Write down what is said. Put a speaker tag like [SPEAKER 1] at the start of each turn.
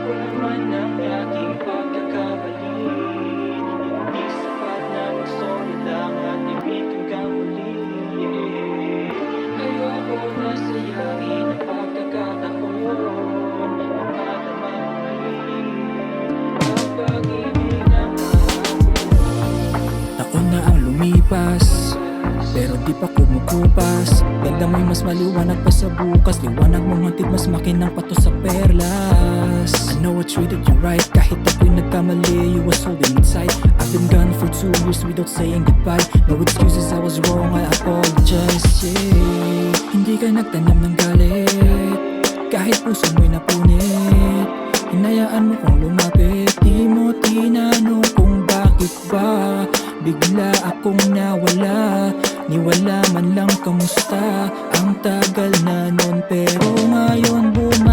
[SPEAKER 1] ko naman ang aking pagkakamali. Hindi sapat na mag-sorry lang at ibigin ka muli. Ayoko na sayangin ang pagkakataon. Makadama muli ang pag-ibig ng
[SPEAKER 2] Taon na ang lumipas, pero di pa kumukupas. Ganda mo'y mas maliwanag pa sa bukas. Liwanag mong hatid mas makinang pa to sa perlas. I know I treated you right, kahit ako'y nagkamali. You was holding me tight. I've been gone for 2 years without saying goodbye. No excuses, I was wrong, I apologize, yeah. Hindi ka nagtanim ng galit, kahit puso mo'y napunit. Hinayaan mo kong lumapit, di mo tinanong kung bakit ba bigla akong nawala. Niwala man lang kamusta, ang tagal na nun. Pero ngayon bumalik